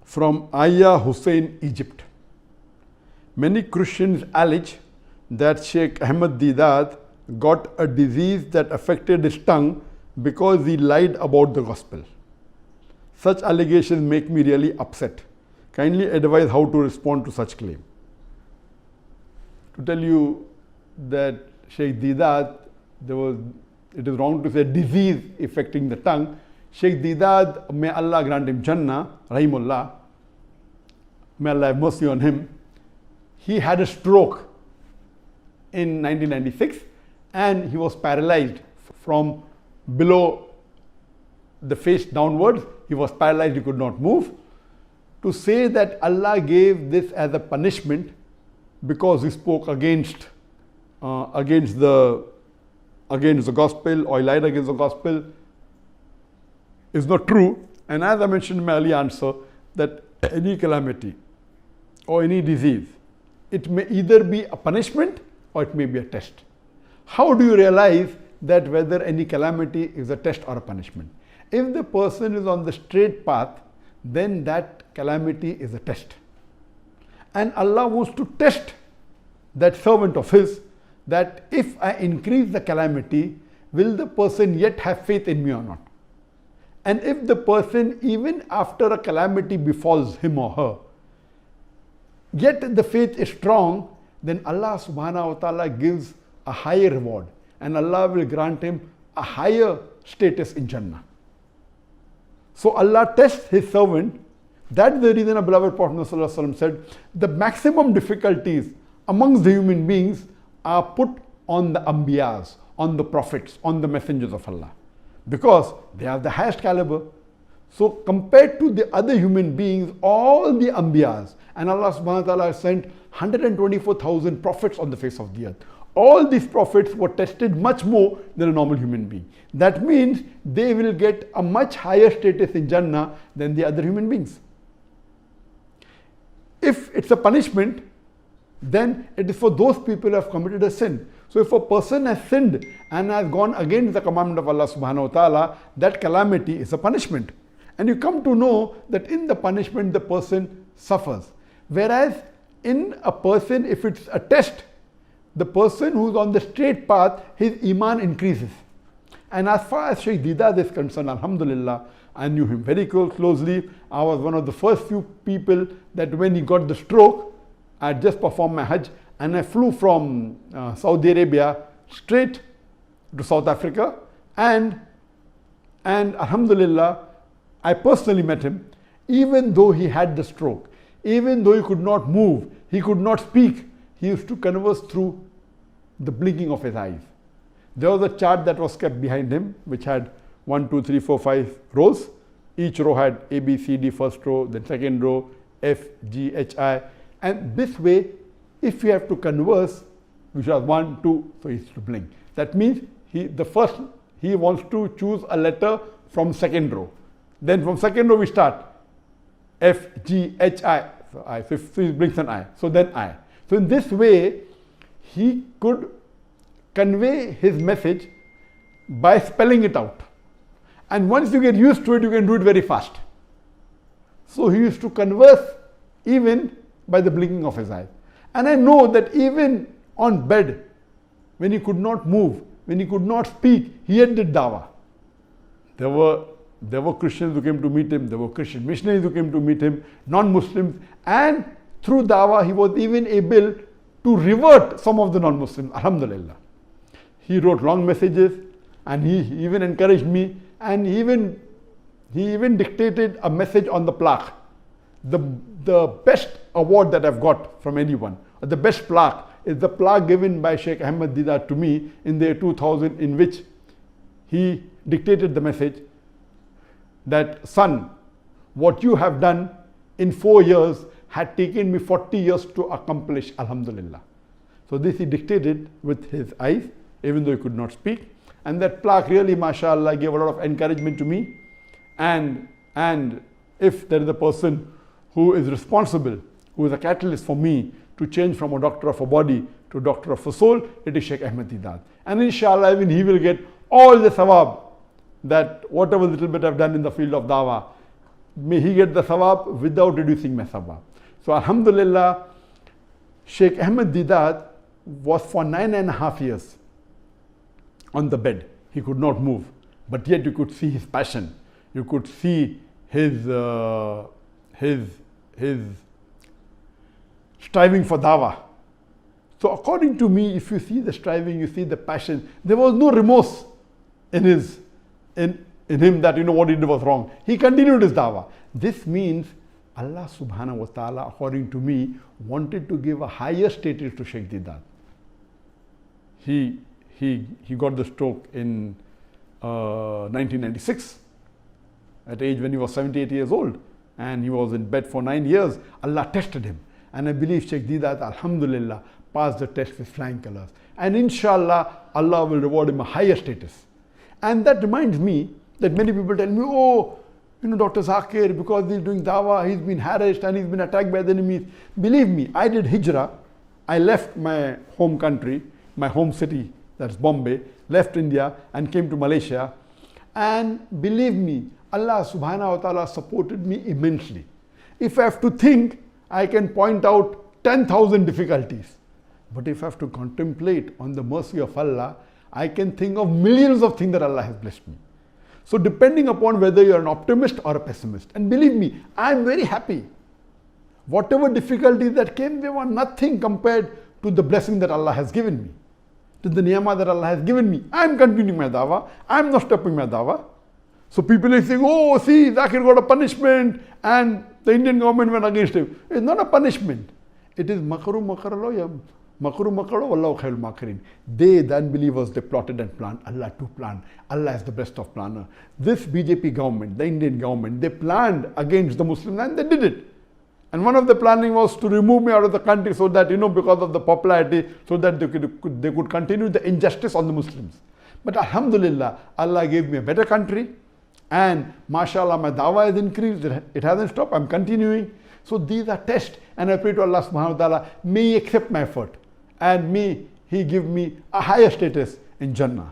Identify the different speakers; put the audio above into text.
Speaker 1: From Aya Hussein, Egypt. Many Christians allege that Shaikh Ahmed Deedat got a disease that affected his tongue because he lied about the gospel. Such allegations make me really upset. Kindly advise how to respond to such claim. To tell you that Shaikh Deedat, it is wrong to say disease affecting the tongue. Shaikh Deedat, may Allah grant him Jannah, Rahimullah, may Allah have mercy on him. He had a stroke in 1996 and he was paralyzed from below the face downwards. He was paralyzed, he could not move. To say that Allah gave this as a punishment because he spoke against the gospel or he lied against the gospel is not true. And as I mentioned in my earlier answer, that any calamity or any disease, it may either be a punishment or it may be a test. How do you realize that whether any calamity is a test or a punishment? If the person is on the straight path, then that calamity is a test. And Allah wants to test that servant of his, that if I increase the calamity, will the person yet have faith in me or not? And if the person, even after a calamity befalls him or her, yet the faith is strong, then Allah subhanahu wa ta'ala gives a higher reward and Allah will grant him a higher status in Jannah. So Allah tests his servant. That's the reason our beloved Prophet ﷺ said, the maximum difficulties amongst the human beings are put on the Anbiyas, on the prophets, on the messengers of Allah, because they are the highest caliber. So compared to the other human beings, all the Anbiyas, and Allah subhanahu wa ta'ala sent 124,000 prophets on the face of the earth. All these prophets were tested much more than a normal human being. That means they will get a much higher status in Jannah than the other human beings. If it's a punishment, then it is for those people who have committed a sin. So if a person has sinned and has gone against the commandment of Allah subhanahu wa ta'ala, that calamity is a punishment. And you come to know that in the punishment the person suffers. Whereas in a person, if it's a test, the person who's on the straight path, his iman increases. And as far as Shaikh Deedat is concerned, alhamdulillah, I knew him very closely. I was one of the first few people that when he got the stroke, I had just performed my Hajj and I flew from Saudi Arabia straight to South Africa, and alhamdulillah, I personally met him. Even though he had the stroke, even though he could not move, he could not speak, he used to converse through the blinking of his eyes. There was a chart that was kept behind him which had 1, 2, 3, 4, 5 rows. Each row had A, B, C, D, first row, then second row, F, G, H, I. And this way, if you have to converse, which was 1, 2, so he used to blink. That means he wants to choose a letter from second row. Then from second row we start F, G, H, I. So I. So he blinks an I. So then I. So in this way, he could convey his message by spelling it out. And once you get used to it, you can do it very fast. So he used to converse even by the blinking of his eyes. And I know that even on bed, when he could not move, when he could not speak, he had did dawah. There were Christians who came to meet him, there were Christian missionaries who came to meet him, non-Muslims, and through dawah he was even able to revert some of the non-Muslims, alhamdulillah. He wrote long messages and he even encouraged me, and he even dictated a message on the plaque. The best award that I've got from anyone, the best plaque, is the plaque given by Shaikh Ahmed Deedat to me in the year 2000, in which he dictated the message that, son, what you have done in 4 years had taken me 40 years to accomplish, alhamdulillah. So this he dictated with his eyes, even though he could not speak. And that plaque really, mashallah, gave a lot of encouragement to me. And if there is a person who is responsible, who is a catalyst for me to change from a doctor of a body to a doctor of a soul, it is Shaikh Ahmed Deedat. And inshallah, even he will get all the thawab that whatever little bit I've done in the field of dawah, may he get the sawab without reducing my sawab. So alhamdulillah, Shaikh Ahmed Deedat was for 9.5 years on the bed. He could not move, but yet you could see his passion. You could see his striving for dawah. So according to me, if you see the striving, you see the passion, there was no remorse in him that what he did was wrong. He continued his dawah. This means Allah subhanahu wa ta'ala, according to me, wanted to give a higher status to Shaikh Deedat. He got the stroke in 1996 at age when he was 78 years old, and he was in bed for 9 years. Allah tested him, and I believe Shaikh Deedat, alhamdulillah, passed the test with flying colors, and inshallah Allah will reward him a higher status. And that reminds me that many people tell me, oh, Dr. Zakir, because he's doing dawah, he's been harassed and he's been attacked by the enemies. Believe me, I did hijrah. I left my home country, my home city, that's Bombay, left India and came to Malaysia. And believe me, Allah subhanahu wa ta'ala supported me immensely. If I have to think, I can point out 10,000 difficulties. But if I have to contemplate on the mercy of Allah, I can think of millions of things that Allah has blessed me. So depending upon whether you're an optimist or a pessimist, and believe me, I'm very happy. Whatever difficulties that came, they were nothing compared to the blessing that Allah has given me, to the ni'mah that Allah has given me. I'm continuing my dawah. I'm not stopping my dawah. So people are saying, oh, see, Zakir got a punishment and the Indian government went against him. It's not a punishment. It is makru makaralo. Makru makaro wallahu khairul makirin. They, the unbelievers, they plotted and planned. Allah to plan. Allah is the best of planner. This BJP government, the Indian government, they planned against the Muslims and they did it. And one of the planning was to remove me out of the country so that, because of the popularity, so that they could continue the injustice on the Muslims. But alhamdulillah, Allah gave me a better country, and mashallah, my dawah has increased. It hasn't stopped. I'm continuing. So these are tests, and I pray to Allah subhanahu wa ta'ala, may He accept my effort, and may He give me a higher status in Jannah.